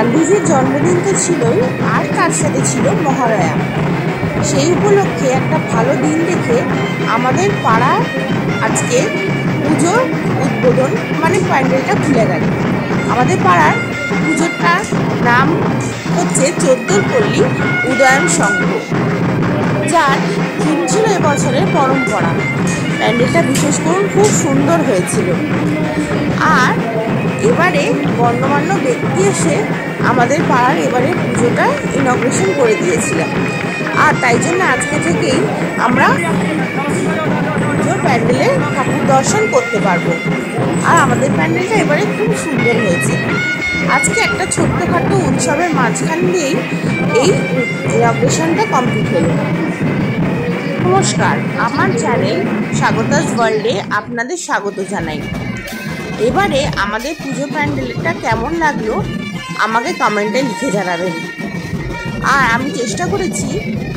গান্ধীজির জন্মদিন তো ছিলই, আর তার সাথে ছিল মহালয়া। সেই উপলক্ষে একটা ভালো দিন দেখে আমাদের পাড়ার আজকে পুজোর উদ্বোধন মানে প্যান্ডেলটা খুলে গেল। আমাদের পাড়ার পুজোটার নাম হচ্ছে 14 পল্লী উদয়ন সংঘ, যার থিম ছিল এবছরের পরম্পরা। প্যান্ডেলটা বিশেষ করুন খুব সুন্দর হয়েছিল। আর এবারে গণ্যমান্য ব্যক্তি এসে আমাদের পাড়ার এবারে পুজোটা ইনগ্রেশন করে দিয়েছিলাম। আর তাই জন্য আজকে থেকেই আমরা পুজোর প্যান্ডেলে ঠাকুর দর্শন করতে পারবো। আর আমাদের প্যান্ডেলটা এবারে খুব সুন্দর হয়েছে। আজকে একটা ছোট্টখাটো উৎসবের মাঝখান দিয়েই এই ইনগ্রেশনটা কমপ্লিট হলো। নমস্কার, আমার চ্যানেল স্বাগতাস ওয়ার্ল্ডে আপনাদের স্বাগত জানাই। এবারে আমাদের পুজো প্যান্ডেলটা কেমন লাগলো আমাকে কমেন্টে লিখে জানাবেন। আর আমি চেষ্টা করেছি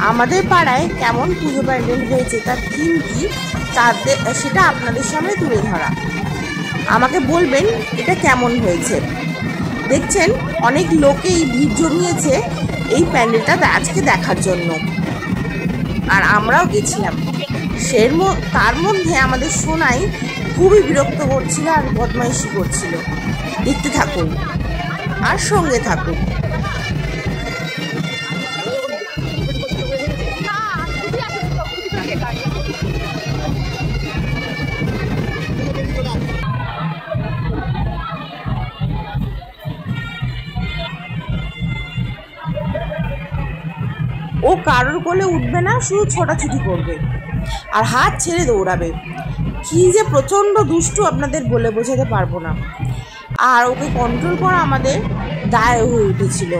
আমাদের পাড়ায় কেমন পুজো প্যান্ডেল হয়েছে, তার থিম কি সেটা আপনাদের সামনে তুলে ধরা। আমাকে বলবেন এটা কেমন হয়েছে। দেখছেন অনেক লোকেই ভিড় জমিয়েছে এই প্যান্ডেলটা আজকে দেখার জন্য, আর আমরাও গেছিলাম। তার মধ্যে আমাদের সোনাই খুবই বিরক্ত করছিল আর বদমাইশি করছিল। দেখতে থাকুন আর সঙ্গে থাকুন। ও কারোর কোলে উঠবে না, শুধু ছোটাছুটি করবে আর হাত ছেড়ে দৌড়াবে। কি যে প্রচণ্ড দুষ্টু আপনাদের বলে বোঝাতে পারবো না। আর ওকে কন্ট্রোল করা আমাদের দায় হয়ে উঠেছিল।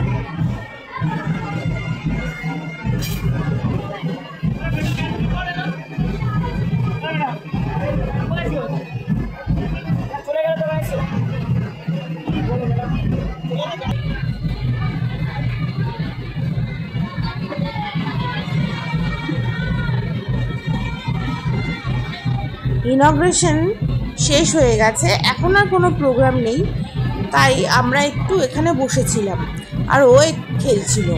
ইনগ্রেশন শেষ হয়ে গেছে, এখন আর কোনো প্রোগ্রাম নেই, তাই আমরা একটু এখানে বসেছিলাম আর ও খেলছিল।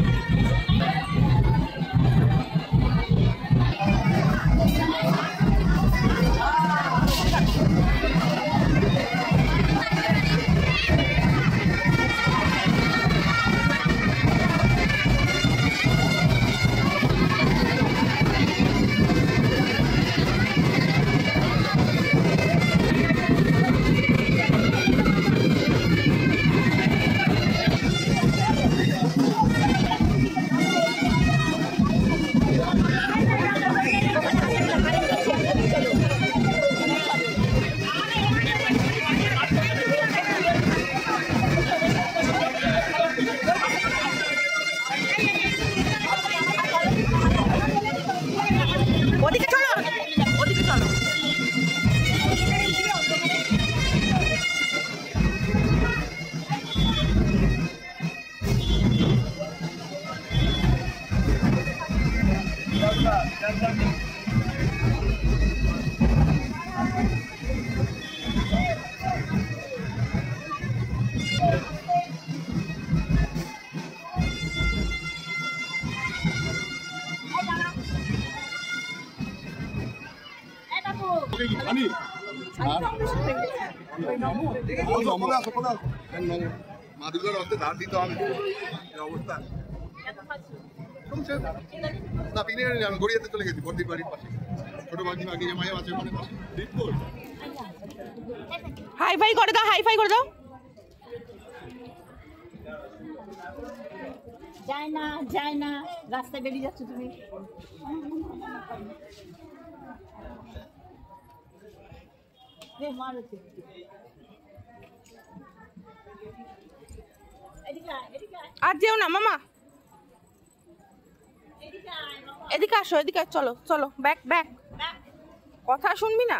মা দুর্গার অস্তে ধার দিতে হবে অবস্থা না। পিনে আমি গড়িয়াতে চলে গেছি বর্দির বাড়ির পাশে, ছোট বাড়ি আগে মায়া আছে ওখানে পাশে। হাই ফাই করে দাও, হাই ফাই করে দাও। যায় না রাস্তায় বেরিয়ে যাচ্ছ তুমি। আর যেও না মামা, এদিকে আসো, এদিকে চলো চলো, ব্যাক ব্যাক। কথা শুনবি না?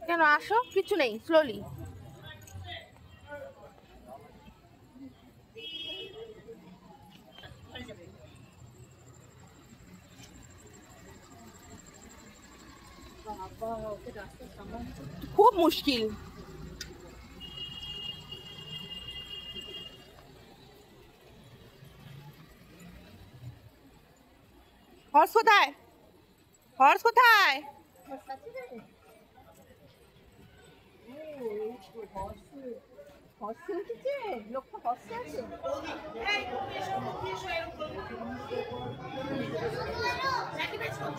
কেন আসো, কিছু নেই, স্লোলি। খুব মুশকিল। হর্স কোথায়? হর্স কোথায়?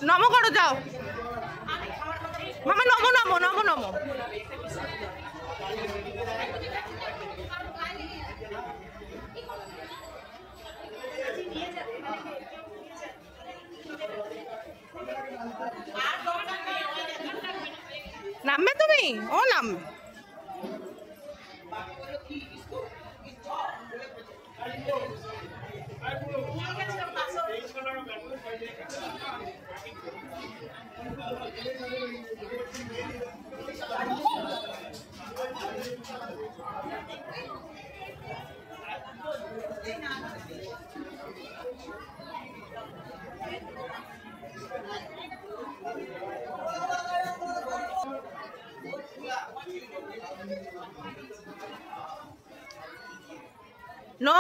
নমো করো যাও মামা, নমো নমো নমো নমো। নামবে তুমি? ও নামবে। No.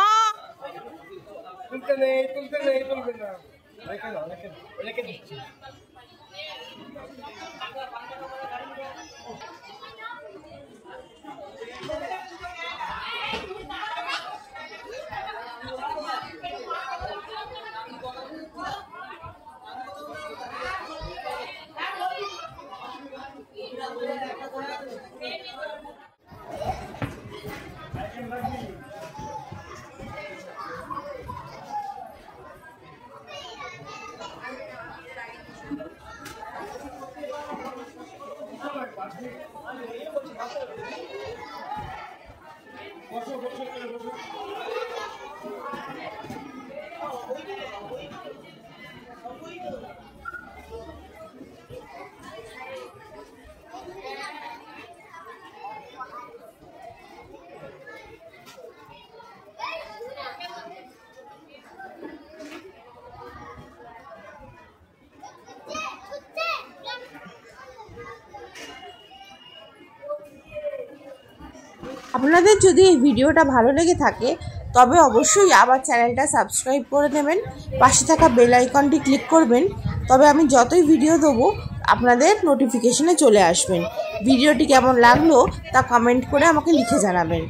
আপনাদের যদি এই ভিডিওটা ভালো লেগে থাকে তবে অবশ্যই আবার চ্যানেলটা সাবস্ক্রাইব করে নেবেন, পাশে থাকা বেল আইকনটি ক্লিক করবেন, তবে আমি যতই ভিডিও দেবো আপনাদের নোটিফিকেশনে চলে আসবেন। ভিডিওটি কেমন লাগলো তা কমেন্ট করে আমাকে লিখে জানাবেন,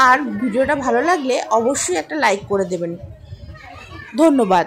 আর ভিডিওটা ভালো লাগলে অবশ্যই একটা লাইক করে দেবেন। ধন্যবাদ।